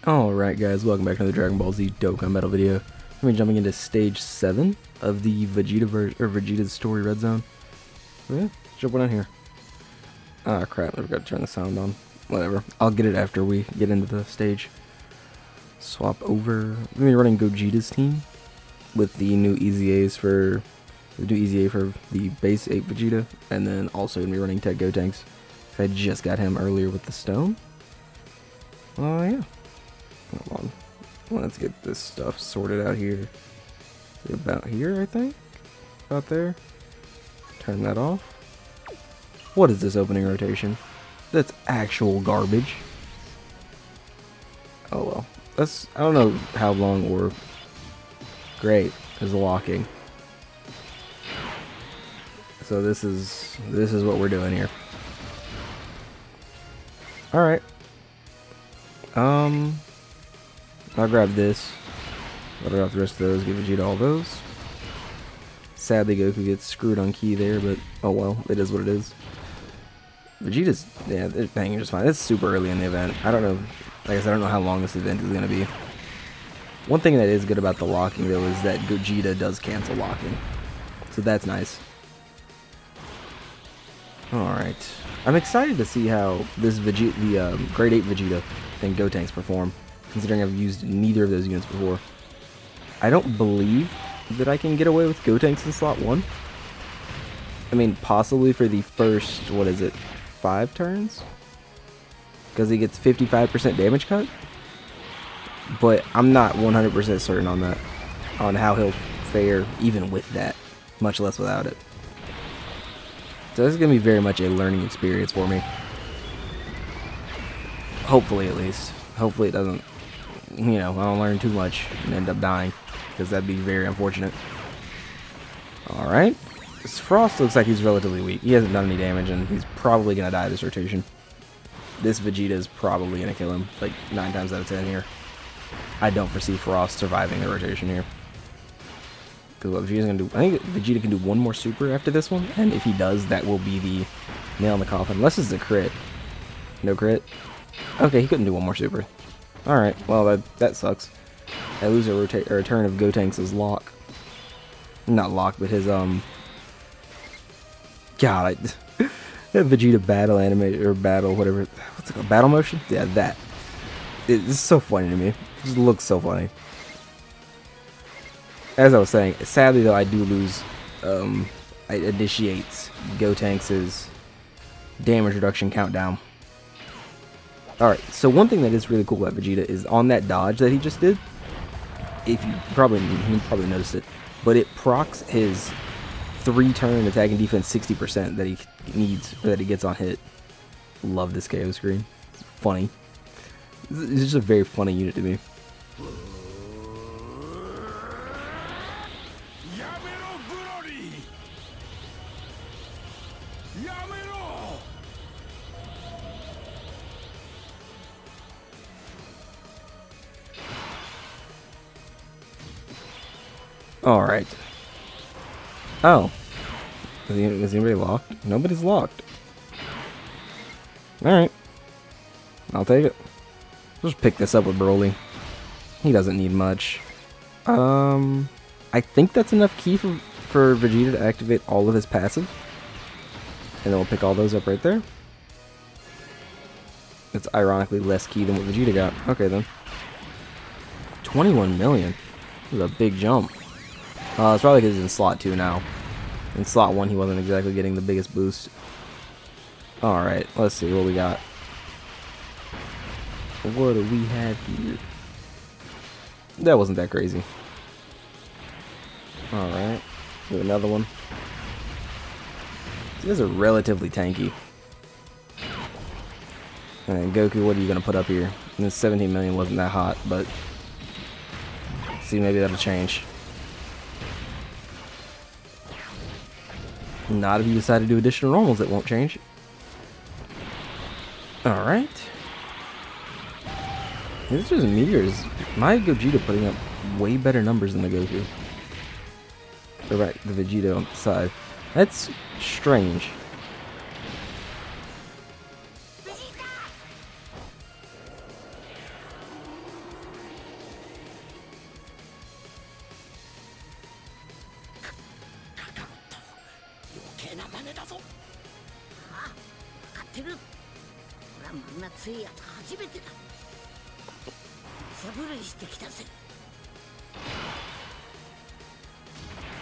Alright guys, welcome back to the Dragon Ball Z Dokkan Metal video. I'm going to be jumping into stage 7 of the Vegeta's story red zone. So yeah, jumping in here. Ah crap, I forgot to turn the sound on. Whatever, I'll get it after we get into the stage. Swap over. I'm going to be running Gogeta's team with the new EZA for the base 8 Vegeta, and then also going to be running Tech Gotenks. I just got him earlier with the stone. Oh yeah. Hold on. Let's get this stuff sorted out here. About here, I think? About there. Turn that off. What is this opening rotation? That's actual garbage. Oh well. I don't know how long or great is locking. So this is what we're doing here. Alright. I'll grab this. I'll drop the rest of those, give Vegeta all those. Sadly, Goku gets screwed on key there, but oh well, it is what it is. Vegeta's, yeah, they're hanging just fine. It's super early in the event. I don't know, like I said, I don't know how long this event is going to be. One thing that is good about the locking, though, is that Gogeta does cancel locking. So that's nice. Alright. I'm excited to see how this Vegeta, the Grade 8 Vegeta and Gotenks perform, considering I've used neither of those units before. I don't believe that I can get away with Gotenks in slot 1. I mean, possibly for the first, 5 turns? Because he gets 55% damage cut? But I'm not 100% certain on that, on how he'll fare even with that, much less without it. So this is going to be very much a learning experience for me. Hopefully, at least. Hopefully it doesn't, I don't learn too much and end up dying, because that'd be very unfortunate. Alright. This Frost looks like he's relatively weak. He hasn't done any damage, and he's probably going to die this rotation. This Vegeta is probably going to kill him, like 9 times out of 10 here. I don't foresee Frost surviving the rotation here. Because what Vegeta's going to do, I think Vegeta can do one more super after this one, and if he does, that will be the nail in the coffin. Unless it's a crit. No crit? Okay, he couldn't do one more super. Alright, well, that sucks. I lose a turn of Gotenks' lock. Not lock, but his, God, that Vegeta battle animation, or battle, whatever, what's it called, battle motion? Yeah, that. It's so funny to me. It just looks so funny. As I was saying, sadly though, I do lose, it initiates Gotenks' damage reduction countdown. Alright, so one thing that is really cool about Vegeta is on that dodge that he just did, if you probably noticed it, but it procs his 3-turn attack and defense 60% that he needs, or that he gets on hit. Love this KO screen. It's funny. It's just a very funny unit to me. Alright. Oh. Is anybody locked? Nobody's locked. Alright. I'll take it. Just pick this up with Broly. He doesn't need much. I think that's enough key for Vegeta to activate all of his passive. And then we'll pick all those up right there. It's ironically less key than what Vegeta got. Okay then. 21 million. This is a big jump. It's probably because he's in slot 2 now. In slot 1 he wasn't exactly getting the biggest boost. Alright, let's see what we got. What do we have here? That wasn't that crazy. Alright, do another one. These guys are relatively tanky. And Goku, what are you going to put up here? And this 17 million wasn't that hot, but let's see, maybe that'll change. Not if you decide to do additional normals, it won't change. Alright. This is meteors. My Gogeta putting up way better numbers than the Goku. Or right, the Vegeta on the side. That's strange.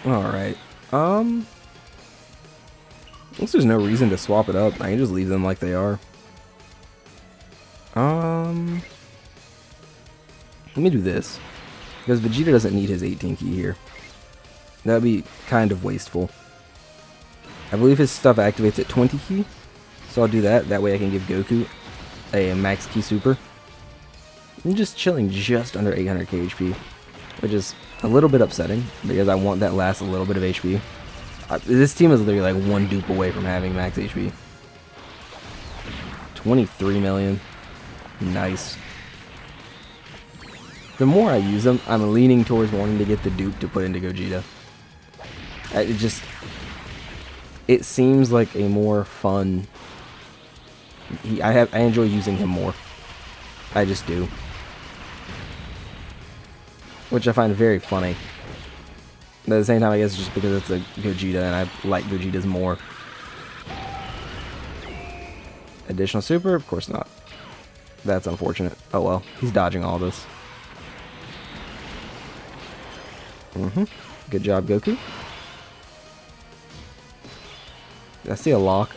Alright. Guess there's no reason to swap it up. I can just leave them like they are. Let me do this. Because Vegeta doesn't need his 18 key here. That would be kind of wasteful. I believe his stuff activates at 20 key. So I'll do that. That way I can give Goku a max key super. I'm just chilling just under 800k HP. Which is a little bit upsetting. Because I want that last little bit of HP. This team is literally like one dupe away from having max HP. 23 million. Nice. The more I use them, I'm leaning towards wanting to get the dupe to put into Gogeta. It seems like a more fun. I enjoy using him more. I just do. Which I find very funny. But at the same time, I guess just because it's a Gogeta and I like Gogeta's more. Additional super? Of course not. That's unfortunate. Oh well, he's dodging all this. Good job, Goku. Did I see a lock?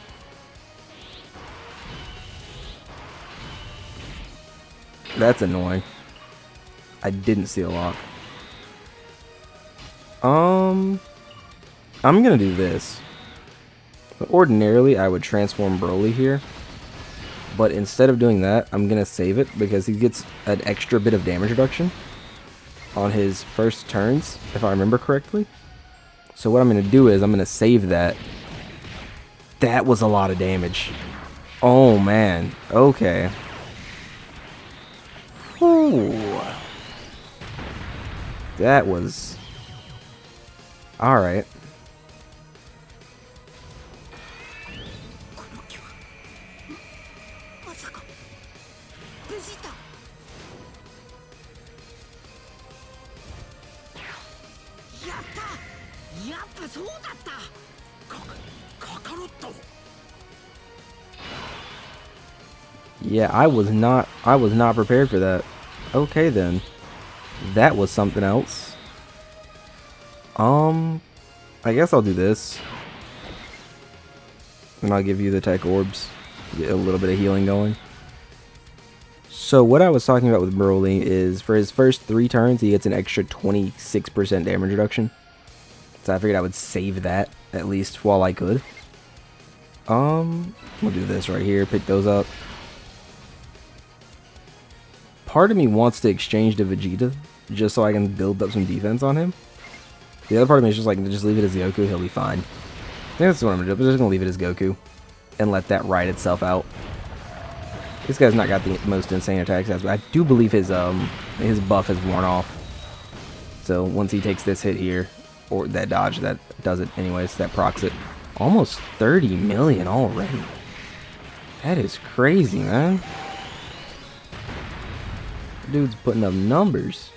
That's annoying. I didn't see a lock. I'm gonna do this. But ordinarily, I would transform Broly here. But instead of doing that, I'm gonna save it because he gets an extra bit of damage reduction on his first turns, if I remember correctly. So what I'm gonna do is I'm gonna save that. That was a lot of damage. Oh man. Okay. Ooh. That was... Alright. Yeah, I was not prepared for that. Okay then. That was something else. I guess I'll do this. And I'll give you the Tech Orbs. Get a little bit of healing going. So what I was talking about with Broly is for his first 3 turns, he gets an extra 26% damage reduction. So I figured I would save that, at least while I could. We'll do this right here, pick those up. Part of me wants to exchange to Vegeta, just so I can build up some defense on him. The other part of me is just like, just leave it as Goku, he'll be fine. I think that's what I'm going to do, I'm just going to leave it as Goku. And let that ride itself out. This guy's not got the most insane attack stats, but I do believe his buff has worn off. So once he takes this hit here, or that dodge, that does it anyways, that procs it. Almost 30 million already. That is crazy, man. Dude's putting up numbers.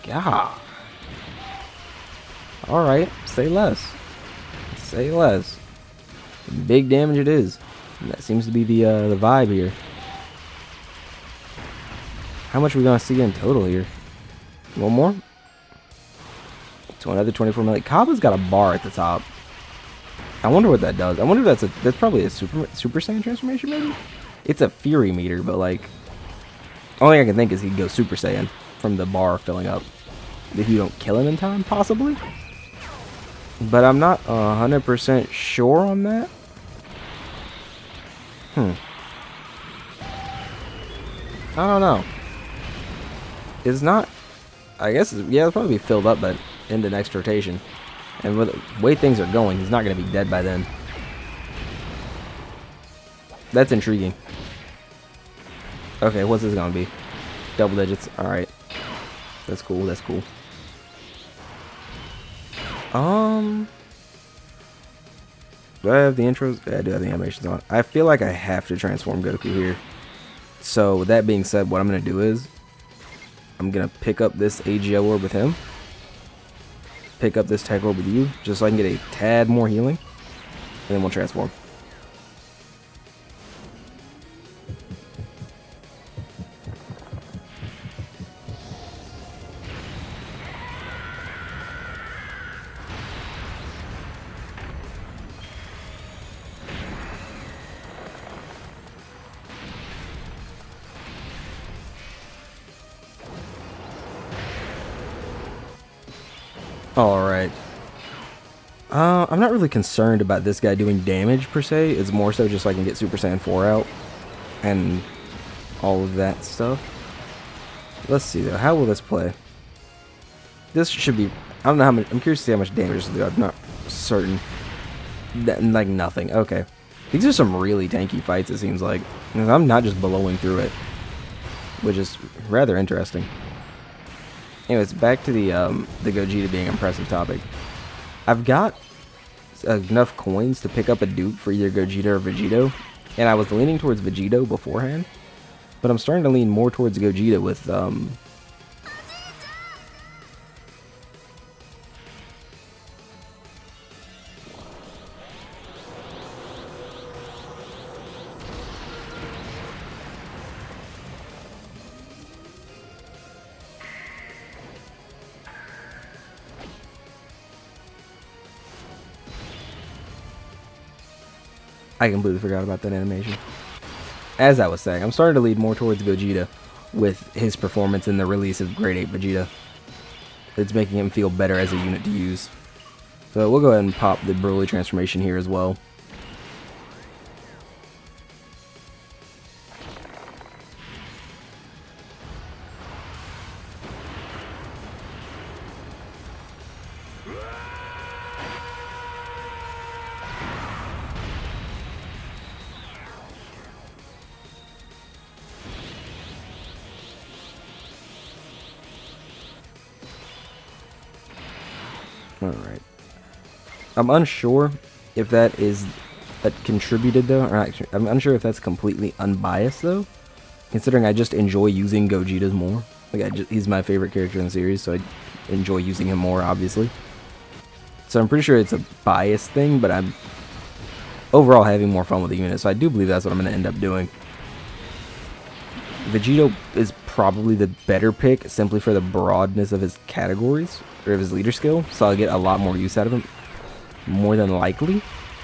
God. Alright, say less. Say less. Big damage it is. And that seems to be the vibe here. How much are we going to see in total here? One more? So another 24 million. Cabba's got a bar at the top. I wonder what that does. I wonder if that's probably a Super Saiyan transformation, maybe? It's a Fury meter, but like... Only I can think is he'd go Super Saiyan from the bar filling up. If you don't kill him in time, possibly? But I'm not 100% sure on that. I don't know. It's not... I guess, yeah, it'll probably be filled up but in the next rotation. And with the way things are going, he's not going to be dead by then. That's intriguing. Okay, what's this going to be? Double digits. Alright. That's cool, that's cool. Do I have the intros? Yeah, I do have the animations on. I feel like I have to transform Goku here. So, with that being said, what I'm going to do is I'm going to pick up this AGL orb with him. Pick up this Tech Orb with you, just so I can get a tad more healing. And then we'll transform. Alright. I'm not really concerned about this guy doing damage per se. It's more so just so I can get Super Saiyan 4 out and all of that stuff. Let's see though, how will this play? This should be, I don't know how much, I'm curious to see how much damage this will do. I'm not certain. Like nothing. Okay. These are some really tanky fights, it seems like. I'm not just blowing through it, which is rather interesting. Anyways, back to the Gogeta being impressive topic. I've got enough coins to pick up a dupe for either Gogeta or Vegito, and I was leaning towards Vegito beforehand, but I'm starting to lean more towards Gogeta with I completely forgot about that animation. As I was saying, I'm starting to lead more towards Gogeta with his performance in the release of Grade 8 Vegeta. It's making him feel better as a unit to use. So we'll go ahead and pop the Broly transformation here as well. Alright. I'm unsure if that is contributed though, or actually, I'm unsure if that's completely unbiased though, considering I just enjoy using Gogeta's more. Like he's my favorite character in the series, so I enjoy using him more, obviously. So I'm pretty sure it's a biased thing, but I'm overall having more fun with the unit, so I do believe that's what I'm going to end up doing. Vegito is probably the better pick, simply for the broadness of his categories, or of his leader skill, so I'll get a lot more use out of him, more than likely,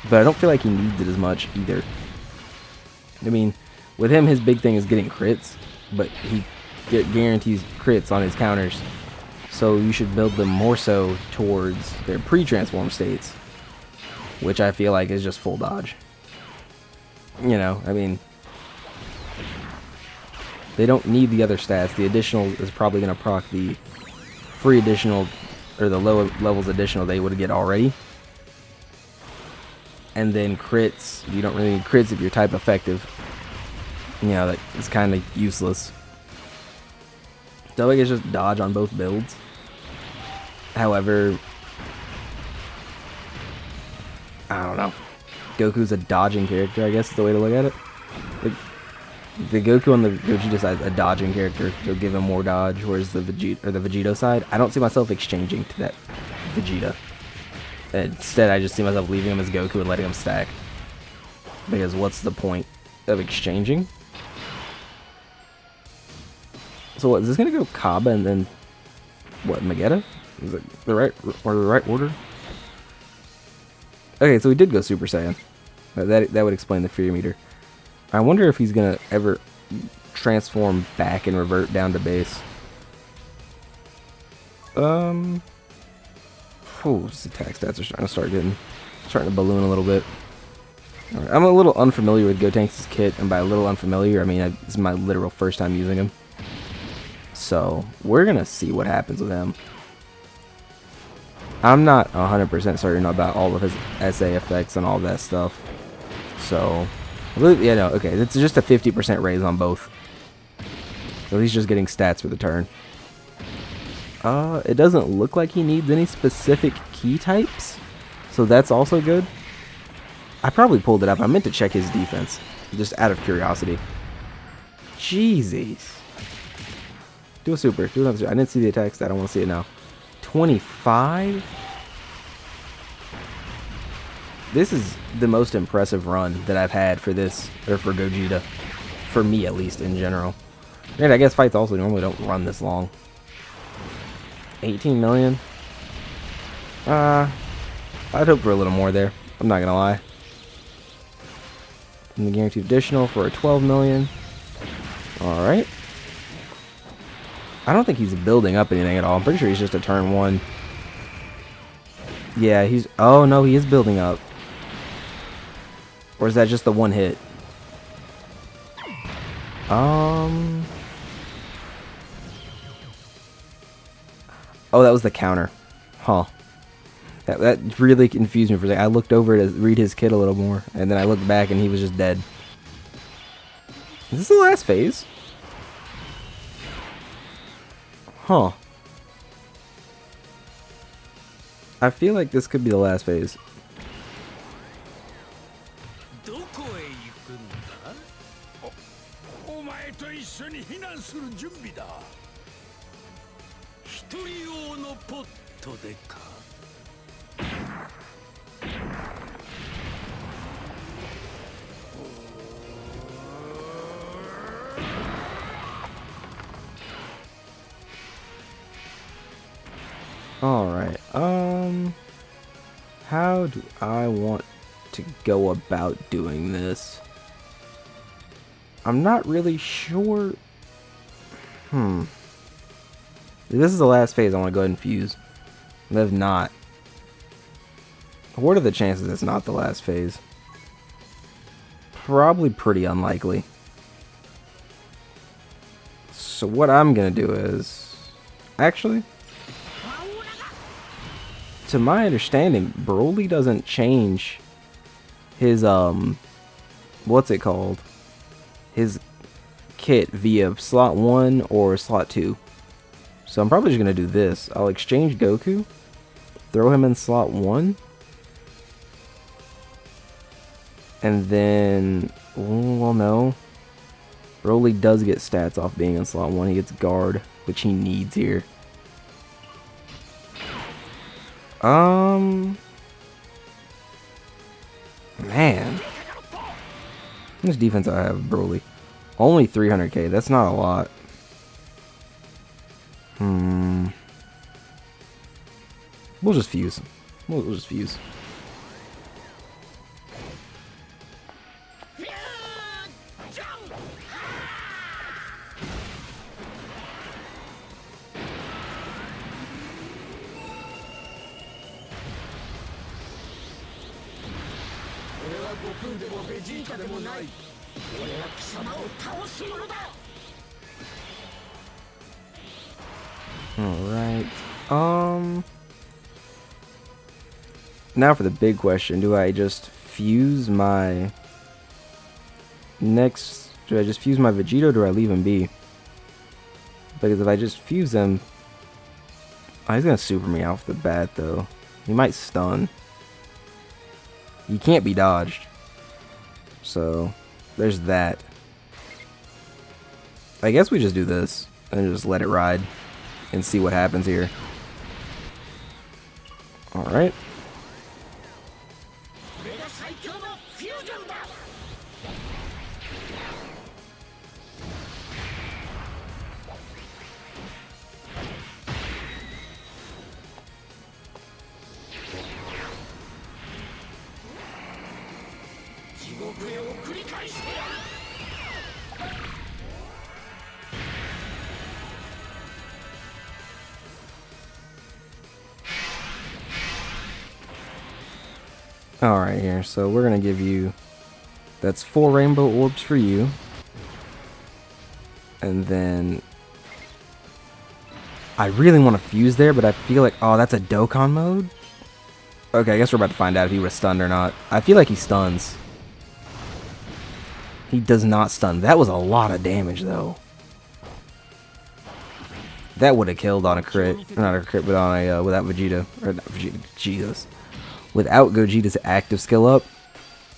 but I don't feel like he needs it as much either. I mean, with him, his big thing is getting crits, but he guarantees crits on his counters, so you should build them more so towards their pre-transform states, which I feel like is just full dodge. You know, I mean, they don't need the other stats. The additional is probably going to proc the free additional, or the lower levels additional they would get already. And then crits, you don't really need crits if you're type effective. You know, that is kind of useless. So I guess just dodge on both builds. However, I don't know. Goku's a dodging character, I guess is the way to look at it. Like, the Goku on the Gogeta side is a dodging character, so give him more dodge, whereas the Vegito side, I don't see myself exchanging to that Vegeta. Instead, I just see myself leaving him as Goku and letting him stack. Because what's the point of exchanging? So what, is this gonna go Kaba and then what, Vegeta? Is it the right order? Okay, so he did go Super Saiyan. That would explain the Fury Meter. I wonder if he's gonna ever transform back and revert down to base. His attack stats are starting to balloon a little bit. Right, I'm a little unfamiliar with Gotenks' kit, and by a little unfamiliar, I mean this is my literal first time using him. So we're gonna see what happens with him. I'm not 100% certain about all of his SA effects and all that stuff. So, yeah, no, okay, it's just a 50% raise on both. So he's just getting stats for the turn. It doesn't look like he needs any specific key types, so that's also good. I probably pulled it up. I meant to check his defense, just out of curiosity. Jeezies. Do a super. Do another super. I didn't see the attack stat. I want to see it now. 25? This is the most impressive run that I've had for this, or for Gogeta. For me, at least, in general. And I guess fights also normally don't run this long. 18 million? I'd hope for a little more there. I'm not gonna lie. And the guaranteed additional for a 12 million. Alright. I don't think he's building up anything at all. I'm pretty sure he's just a turn 1 Yeah, he's... Oh, no, he is building up. Or is that just the one hit? Oh, that was the counter. Huh. That really confused me for a second. I looked over to read his kit a little more, and then I looked back and he was just dead. Is this the last phase? Huh. I feel like this could be the last phase. Alright, how do I want to go about doing this? I'm not really sure. If this is the last phase, I want to go ahead and fuse. And if not, what are the chances it's not the last phase? Probably pretty unlikely. So what I'm gonna do is... Actually... To my understanding, Broly doesn't change his, what's it called? His kit via slot 1 or slot 2. So I'm probably just going to do this. I'll exchange Goku, throw him in slot 1, and then, well, no. Broly does get stats off being in slot 1. He gets guard, which he needs here. Man. How much defense I have, Broly? Only 300k. That's not a lot. We'll just fuse. We'll just fuse. Alright. Now for the big question. Do I just fuse my next... Do I just fuse my Vegeta or do I leave him be? Because if I just fuse him... Oh, he's gonna super me off the bat though. He might stun. He can't be dodged. So, there's that. I guess we just do this and just let it ride and see what happens here. Alright. Alright here, so we're gonna give you, that's 4 rainbow orbs for you. And then, I really want to fuse there, but I feel like, oh, that's a Dokkan mode? Okay, I guess we're about to find out if he was stunned or not. I feel like he stuns. He does not stun. That was a lot of damage, though. That would have killed on a crit. Not a crit, but on a, without Vegeta. Or not Vegeta, Jesus. Without Gogeta's active skill up,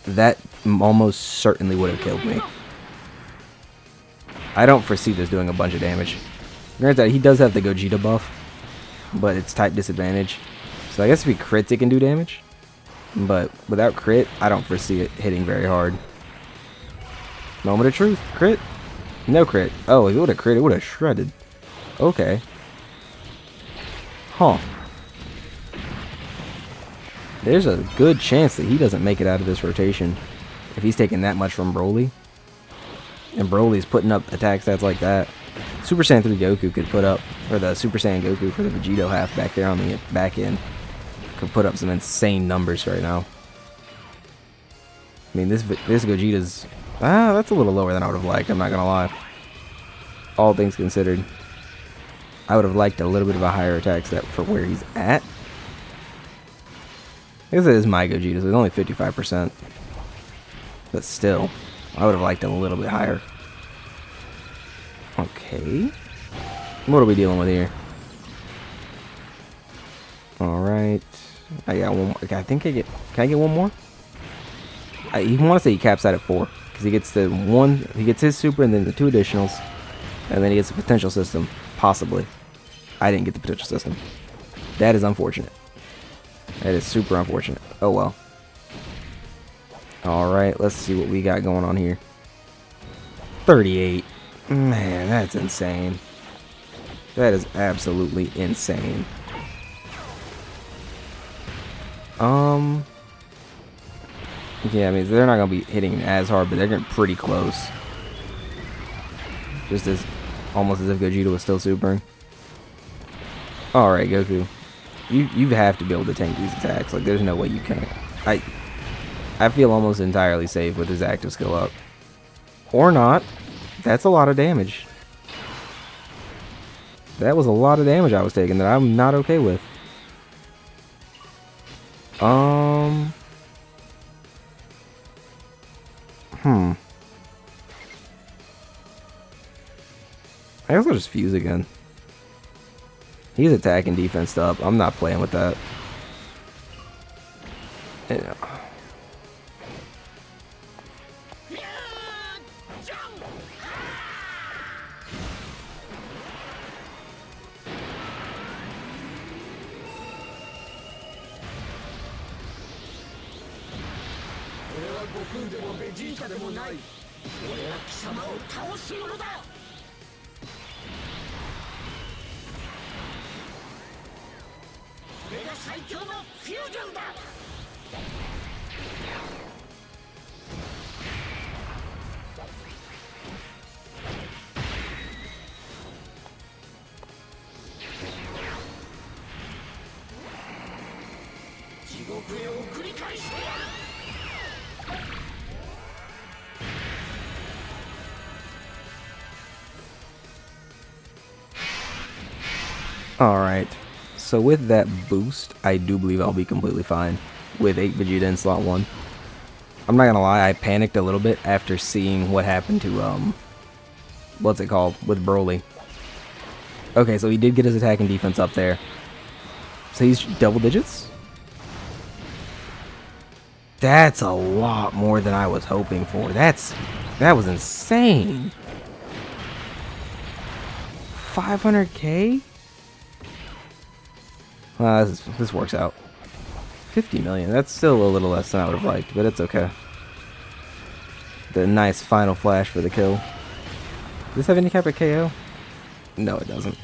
that almost certainly would have killed me. I don't foresee this doing a bunch of damage. Granted, he does have the Gogeta buff, but it's type disadvantage. So I guess if he crits, it can do damage. But without crit, I don't foresee it hitting very hard. Moment of truth. Crit? No crit. Oh, if it would have crit, it would have shredded. Okay. Huh. There's a good chance that he doesn't make it out of this rotation if he's taking that much from Broly. And Broly's putting up attack stats like that. Super Saiyan 3 Goku could put up, or the Super Saiyan Goku for the Vegito half back there on the back end, could put up some insane numbers right now. I mean, this Gogeta's... that's a little lower than I would have liked, I'm not gonna lie. All things considered. I would have liked a little bit of a higher attack step for where he's at. This is my Gogeta, so it's only 55%. But still, I would have liked it a little bit higher. Okay. What are we dealing with here? Alright. I got one more. I think I get... Can I get one more? I even want to say he caps out at 4. Because he gets the one... He gets his super and then the 2 additionals. And then he gets the potential system. Possibly. I didn't get the potential system. That is unfortunate. That is super unfortunate. Oh well. Alright, let's see what we got going on here. 38. Man, that's insane. That is absolutely insane. Yeah, I mean, they're not going to be hitting as hard, but they're getting pretty close. Just as, almost as if Gogeta was still supering. Alright, Goku. You have to be able to tank these attacks. Like, there's no way you can't. I feel almost entirely safe with his active skill up. Or not. That's a lot of damage. That was a lot of damage I was taking that I'm not okay with. I guess I'll just fuse again. He's attacking defense up. I'm not playing with that. Yeah. Alright, so with that boost, I do believe I'll be completely fine with 8 Vegeta in slot 1. I'm not gonna lie, I panicked a little bit after seeing what happened to, what's it called, with Broly. Okay, so he did get his attack and defense up there. So he's double digits? That's a lot more than I was hoping for. That was insane. 500k? This works out. 50 million. That's still a little less than I would have liked, but it's okay. The nice final flash for the kill. Does this have any type of KO? No, it doesn't.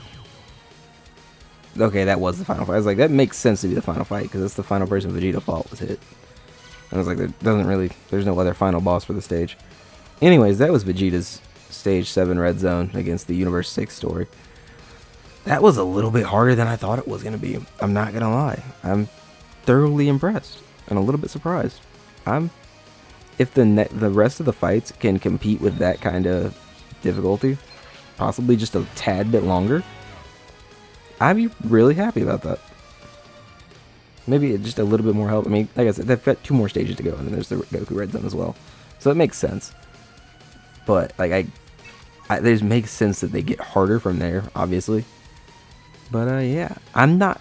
Okay, that was the final fight. I was like, that makes sense to be the final fight because it's the final person Vegeta fought was hit. I was like, there's no other final boss for the stage. Anyways, that was Vegeta's Stage 7 Red Zone against the Universe 6 story. That was a little bit harder than I thought it was going to be. I'm not going to lie. I'm thoroughly impressed and a little bit surprised. If the rest of the fights can compete with that kind of difficulty, possibly just a tad bit longer, I'd be really happy about that. Maybe just a little bit more help. I mean, like I said, they've got 2 more stages to go, and then there's the Goku Red Zone as well. So it makes sense. But like it makes sense that they get harder from there, obviously. But yeah, I don't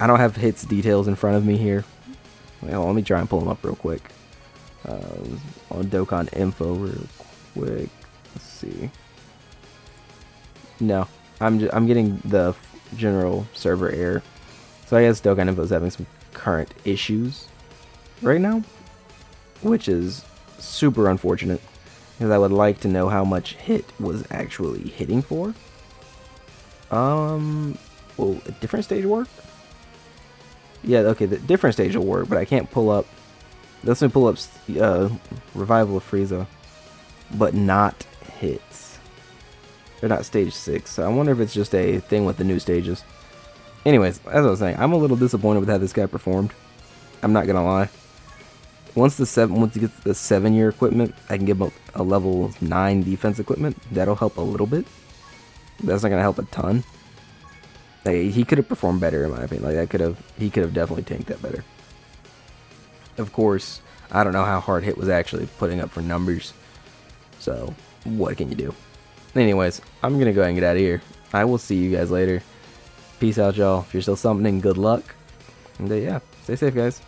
have hits details in front of me here. Well, let me try and pull them up real quick. On Dokkan info real quick. Let's see. No, I'm getting the general server error. So I guess Dokkan info is having some current issues right now, which is super unfortunate because I would like to know how much hit was actually hitting for. Will a different stage work? Yeah, okay, the different stage will work, but I can't pull up. Let's pull up Revival of Frieza, but not hits. They're not stage 6, so I wonder if it's just a thing with the new stages. Anyways, as I was saying, I'm a little disappointed with how this guy performed. I'm not gonna lie. Once he gets the 7-year equipment, I can give him a level 9 defense equipment. That'll help a little bit. That's not gonna help a ton. Like, he could have performed better in my opinion. Like he could have definitely tanked that better. Of course, I don't know how hard Hit was actually putting up for numbers. So, what can you do? Anyways, I'm gonna go ahead and get out of here. I will see you guys later. Peace out, y'all. If you're still summoning, good luck. And yeah, stay safe, guys.